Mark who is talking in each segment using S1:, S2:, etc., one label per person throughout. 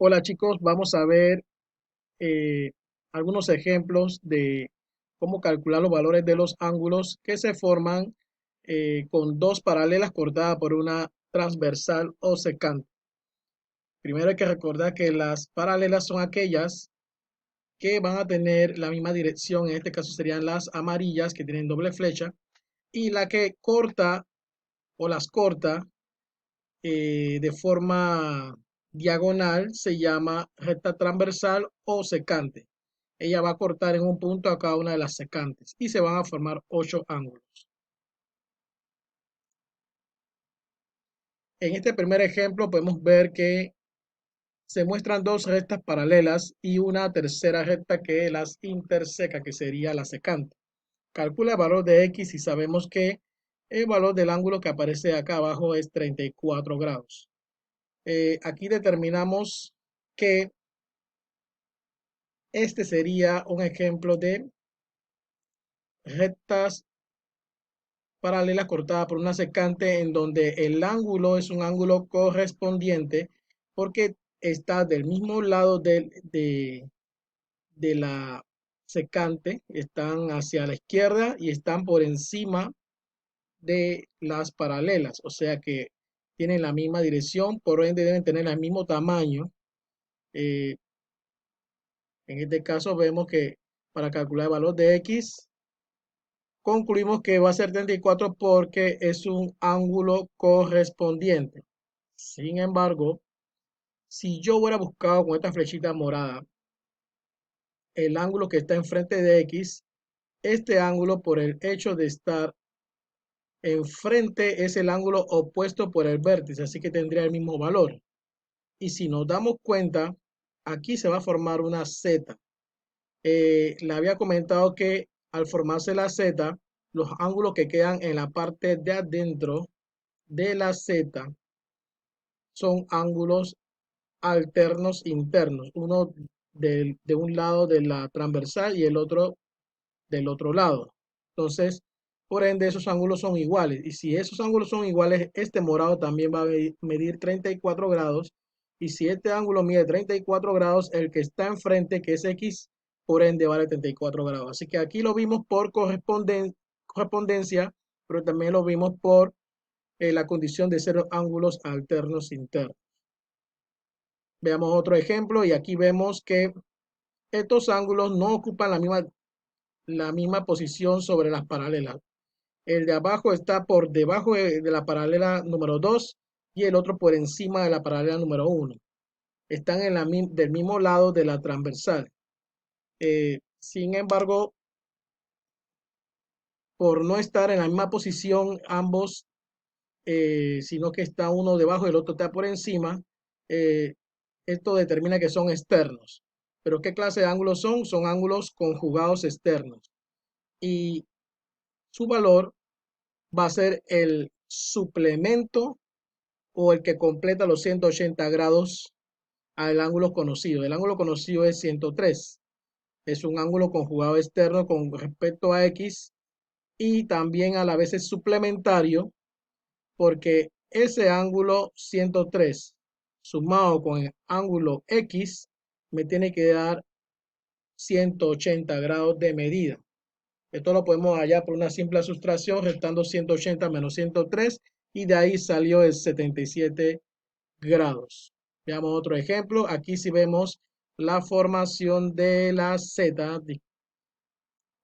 S1: Hola chicos, vamos a ver eh, algunos ejemplos de cómo calcular los valores de los ángulos que se forman con dos paralelas cortadas por una transversal o secante. Primero hay que recordar que las paralelas son aquellas que van a tener la misma dirección, en este caso serían las amarillas que tienen doble flecha, y la que corta o las corta de forma diagonal se llama recta transversal o secante. Ella va a cortar en un punto a cada una de las secantes y se van a formar 8 ángulos. En este primer ejemplo podemos ver que se muestran dos rectas paralelas y una tercera recta que las interseca, que sería la secante. Calcula el valor de X y sabemos que el valor del ángulo que aparece acá abajo es 34 grados. Aquí determinamos que este sería un ejemplo de rectas paralelas cortadas por una secante en donde el ángulo es un ángulo correspondiente porque está del mismo lado de la secante, están hacia la izquierda y están por encima de las paralelas, o sea que tienen la misma dirección, por ende deben tener el mismo tamaño. Eh, en este caso vemos que para calcular el valor de X concluimos que va a ser 34 porque es un ángulo correspondiente. Sin embargo, si yo hubiera buscado con esta flechita morada el ángulo que está enfrente de X, este ángulo por el hecho de estar enfrente es el ángulo opuesto por el vértice, así que tendría el mismo valor. Y si nos damos cuenta, aquí se va a formar una Z. Le había comentado que al formarse la Z, los ángulos que quedan en la parte de adentro de la Z son ángulos alternos internos, uno de un lado de la transversal y el otro del otro lado. Entonces, por ende, esos ángulos son iguales. Y si esos ángulos son iguales, este morado también va a medir 34 grados. Y si este ángulo mide 34 grados, el que está enfrente, que es X, por ende vale 34 grados. Así que aquí lo vimos por correspondencia, pero también lo vimos por la condición de ser ángulos alternos internos. Veamos otro ejemplo y aquí vemos que estos ángulos no ocupan la misma posición sobre las paralelas. El de abajo está por debajo de la paralela número 2 y el otro por encima de la paralela número 1. Están del mismo lado de la transversal. Sin embargo, por no estar en la misma posición ambos, sino que está uno debajo y el otro está por encima, eh, esto determina que son externos. Pero ¿qué clase de ángulos son? Son ángulos conjugados externos. Y su valor va a ser el suplemento o el que completa los 180 grados al ángulo conocido. El ángulo conocido es 103. Es un ángulo conjugado externo con respecto a X y también a la vez es suplementario porque ese ángulo 103 sumado con el ángulo X me tiene que dar 180 grados de medida. Esto lo podemos hallar por una simple sustracción, restando 180 menos 103 y de ahí salió el 77 grados. Veamos otro ejemplo. Aquí sí vemos la formación de la Z.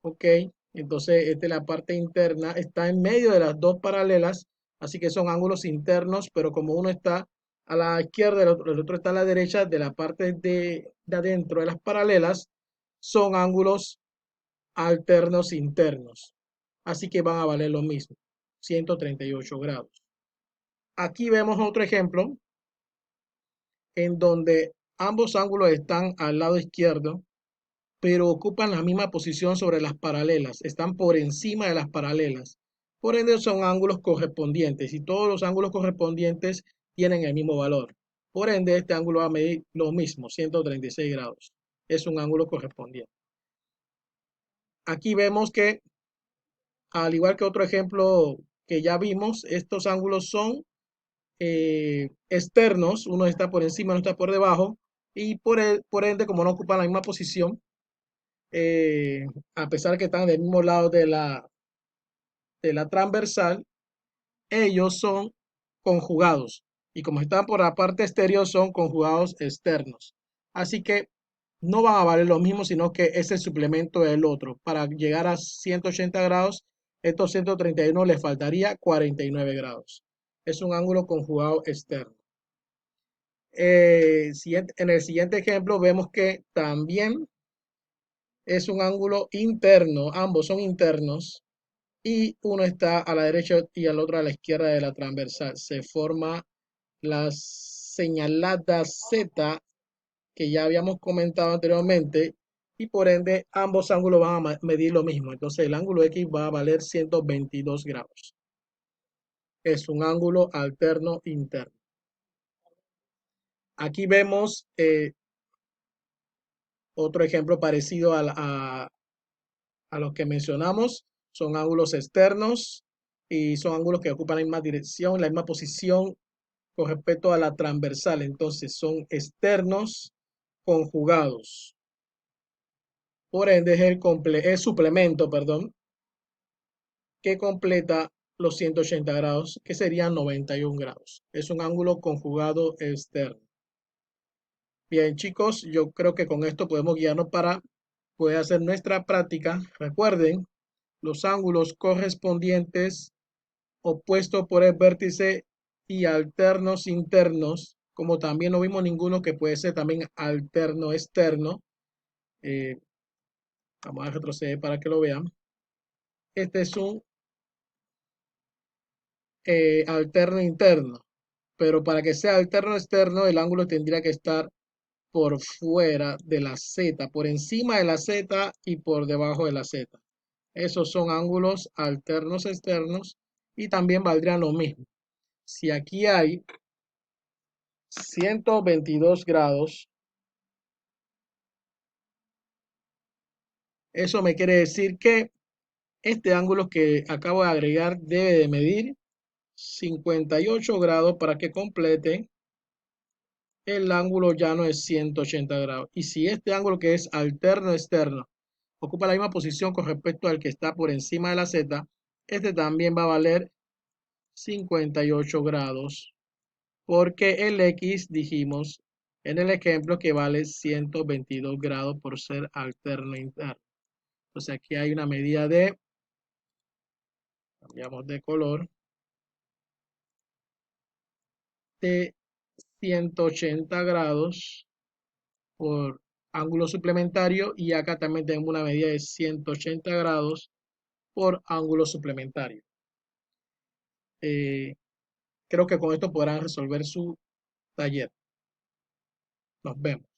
S1: Ok, entonces esta es la parte interna. Está en medio de las dos paralelas, así que son ángulos internos, pero como uno está a la izquierda, el otro está a la derecha, de la parte de adentro de las paralelas, son ángulos alternos internos. Así que van a valer lo mismo, 138 grados. Aquí vemos otro ejemplo en donde ambos ángulos están al lado izquierdo, pero ocupan la misma posición sobre las paralelas, están por encima de las paralelas. Por ende son ángulos correspondientes y todos los ángulos correspondientes tienen el mismo valor. Por ende este ángulo va a medir lo mismo, 136 grados. Es un ángulo correspondiente. Aquí vemos que, al igual que otro ejemplo que ya vimos, estos ángulos son externos, uno está por encima, no está por debajo, y por ende, como no ocupan la misma posición, a pesar que están del mismo lado de la transversal, ellos son conjugados. Y como están por la parte exterior, son conjugados externos. Así que no van a valer lo mismo, sino que es el suplemento del otro. Para llegar a 180 grados, estos 131 les faltaría 49 grados. Es un ángulo conjugado externo. En el siguiente ejemplo vemos que también es un ángulo interno, ambos son internos, y uno está a la derecha y el otro a la izquierda de la transversal. Se forma la señalada Z que ya habíamos comentado anteriormente y por ende ambos ángulos van a medir lo mismo. Entonces el ángulo X va a valer 122 grados. Es un ángulo alterno interno. Aquí vemos otro ejemplo parecido a los que mencionamos. Son ángulos externos y son ángulos que ocupan la misma dirección, la misma posición con respecto a la transversal. Entonces son externos conjugados. Por ende es el suplemento, perdón, que completa los 180 grados, que serían 91 grados. Es un ángulo conjugado externo. Bien, chicos, yo creo que con esto podemos guiarnos para poder hacer nuestra práctica. Recuerden, los ángulos correspondientes opuestos por el vértice y alternos internos, como también no vimos ninguno que puede ser también alterno externo. Eh, Vamos a retroceder para que lo vean. Este es un alterno interno, pero para que sea alterno externo, el ángulo tendría que estar por fuera de la Z, por encima de la Z y por debajo de la Z. Esos son ángulos alternos externos y también valdrían lo mismo. Si aquí hay 122 grados, eso me quiere decir que este ángulo que acabo de agregar debe de medir 58 grados para que complete el ángulo llano es 180 grados. Y si este ángulo que es alterno externo ocupa la misma posición con respecto al que está por encima de la Z, este también va a valer 58 grados, porque el X dijimos en el ejemplo que vale 122 grados por ser alterno interno. Entonces aquí hay una medida de, cambiamos de color, de 180 grados por ángulo suplementario y acá también tenemos una medida de 180 grados por ángulo suplementario. Eh, Creo que con esto podrán resolver su taller. Nos vemos.